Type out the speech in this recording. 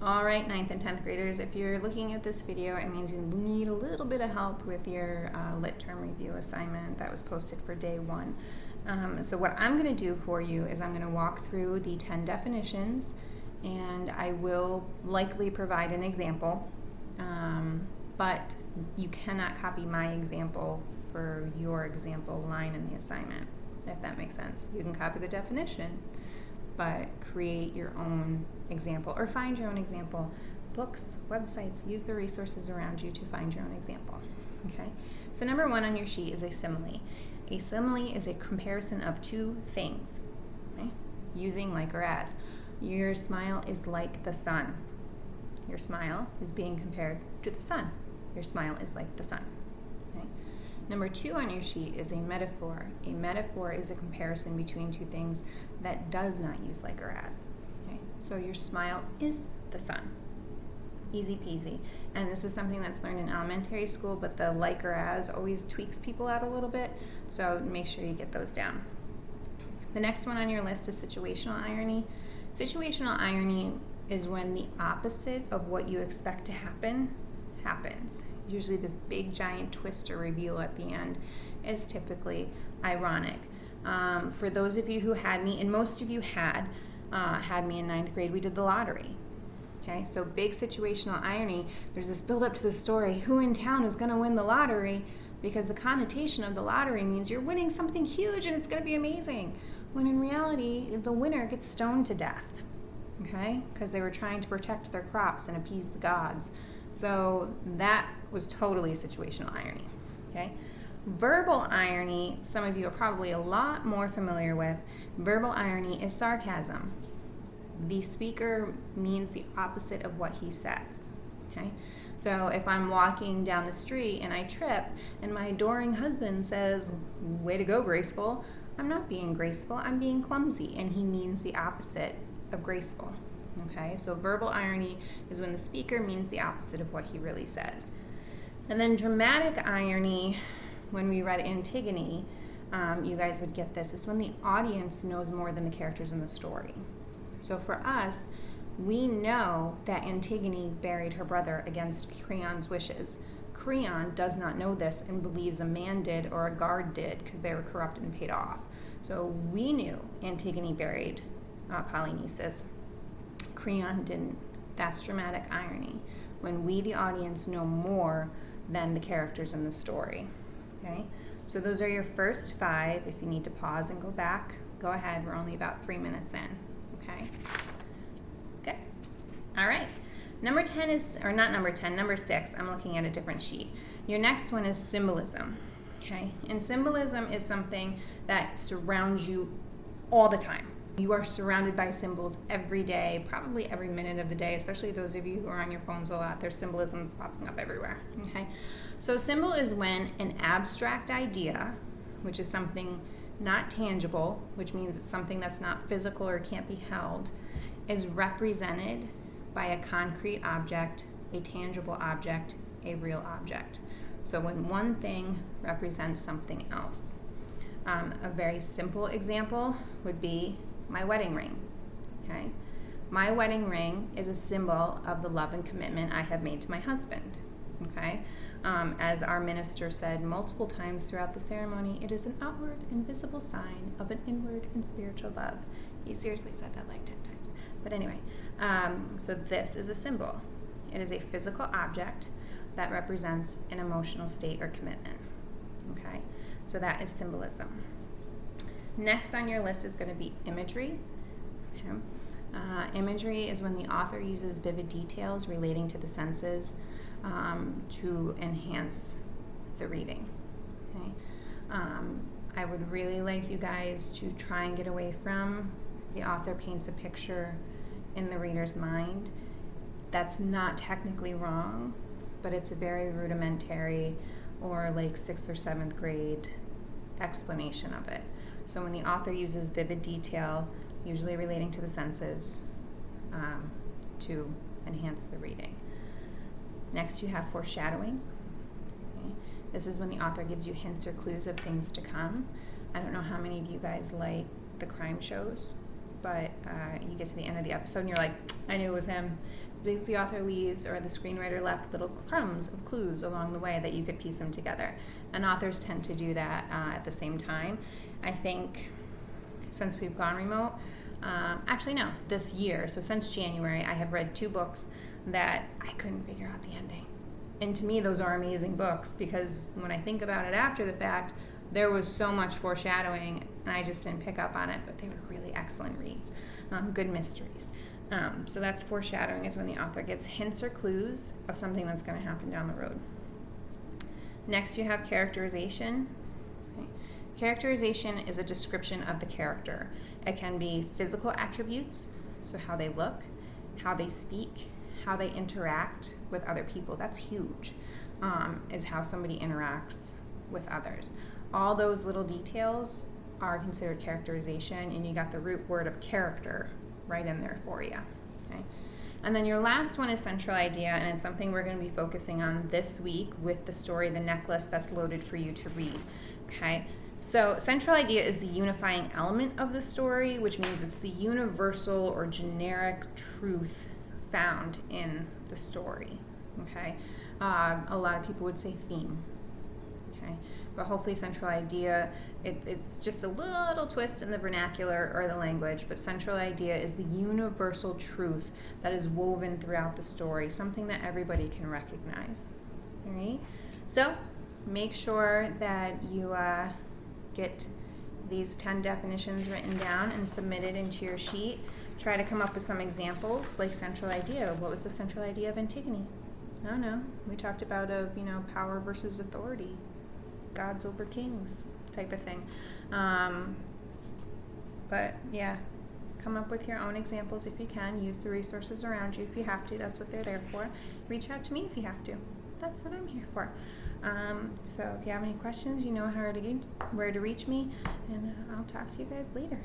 All right, 9th and 10th graders, if you're looking at this video, it means you need a little bit of help with your lit term review assignment that was posted for day 1. So what I'm going to do for you is I'm going to walk through the 10 definitions, and I will likely provide an example, but you cannot copy my example for your example line in the assignment, if that makes sense. You can copy the definition, but create your own example or find your own example. Books, websites, use the resources around you to find your own example. Okay, so number 1 on your sheet is a simile. A simile is a comparison of two things, okay? Using like or as. Your smile is like the sun. Your smile is being compared to the sun. Your smile is like the sun. Okay? Number 2 on your sheet is a metaphor. A metaphor is a comparison between two things that does not use like or as. Okay? So your smile is the sun. Easy peasy. And this is something that's learned in elementary school, but the like or as always tweaks people out a little bit, so make sure you get those down. The next one on your list is situational irony. Situational irony is when the opposite of what you expect to happen happens. Usually this big giant twist or reveal at the end is typically ironic. For those of you who had me, and most of you had me in 9th grade, we did the lottery. Okay, so big situational irony. There's this build up to the story. Who in town is going to win the lottery? Because the connotation of the lottery means you're winning something huge and it's going to be amazing. When in reality, the winner gets stoned to death. Okay, because they were trying to protect their crops and appease the gods. So that was totally situational irony. Okay, verbal irony, some of you are probably a lot more familiar with. Verbal irony is sarcasm. The speaker means the opposite of what he says. Okay, so if I'm walking down the street and I trip and my adoring husband says, "Way to go, graceful," I'm not being graceful, I'm being clumsy, and he means the opposite of graceful. Okay, so verbal irony is when the speaker means the opposite of what he really says. And then dramatic irony, when we read Antigone, you guys would get this, is when the audience knows more than the characters in the story. So for us, we know that Antigone buried her brother against Creon's wishes. Creon does not know this and believes a man did or a guard did because they were corrupted and paid off. So we knew Antigone buried Polynices. Creon didn't. That's dramatic irony, when we, the audience, know more than the characters in the story. Okay, so those are your first 5. If you need to pause and go back, go ahead. We're only about 3 minutes in. Okay, good. All right, number 10 is, or not number 10, number 6. I'm looking at a different sheet. Your next one is symbolism. Okay, and symbolism is something that surrounds you all the time. You are surrounded by symbols every day, probably every minute of the day, especially those of you who are on your phones a lot. There's symbolisms popping up everywhere. Okay, so symbol is when an abstract idea, which is something not tangible, which means it's something that's not physical or can't be held, is represented by a concrete object, a tangible object, a real object. So when one thing represents something else. A very simple example would be my wedding ring. Okay, my wedding ring is a symbol of the love and commitment I have made to my husband. Okay, as our minister said multiple times throughout the ceremony, it is an outward and visible sign of an inward and spiritual love. He seriously said that like 10 times. But anyway, so this is a symbol. It is a physical object that represents an emotional state or commitment. Okay, so that is symbolism. Next on your list is going to be imagery. Okay. Imagery is when the author uses vivid details relating to the senses to enhance the reading. Okay. I would really like you guys to try and get away from the author paints a picture in the reader's mind. That's not technically wrong, but it's a very rudimentary or like 6th or 7th grade explanation of it. So when the author uses vivid detail, usually relating to the senses, to enhance the reading. Next, you have foreshadowing. Okay. This is when the author gives you hints or clues of things to come. I don't know how many of you guys like the crime shows, but you get to the end of the episode and you're like, I knew it was him. the author leaves or the screenwriter left little crumbs of clues along the way that you could piece them together. And authors tend to do that at the same time. I think since we've gone remote, actually no, this year, so since January, I have read 2 books that I couldn't figure out the ending. And to me, those are amazing books because when I think about it after the fact, there was so much foreshadowing and I just didn't pick up on it, but they were really excellent reads, good mysteries. So that's foreshadowing, is when the author gives hints or clues of something that's going to happen down the road. Next, you have characterization. Okay. Characterization is a description of the character. It can be physical attributes, so how they look, how they speak, how they interact with other people. That's huge, is how somebody interacts with others. All those little details are considered characterization, and you got the root word of character right in there for you. Okay? And then your last one is central idea, and it's something we're going to be focusing on this week with the story, The Necklace, that's loaded for you to read. Okay? So central idea is the unifying element of the story, which means it's the universal or generic truth found in the story. Okay? A lot of people would say theme. Okay? But hopefully central idea, it's just a little twist in the vernacular or the language, but central idea is the universal truth that is woven throughout the story, something that everybody can recognize. All right? So make sure that you get these 10 definitions written down and submitted into your sheet. Try to come up with some examples, like central idea. What was the central idea of Antigone? I don't know. We talked about power versus authority, gods over kings type of thing. But yeah, come up with your own examples if you can. Use the resources around you if you have to. That's what they're there for. Reach out to me if you have to. That's what I'm here for. So if you have any questions, you know where to reach me, and I'll talk to you guys later.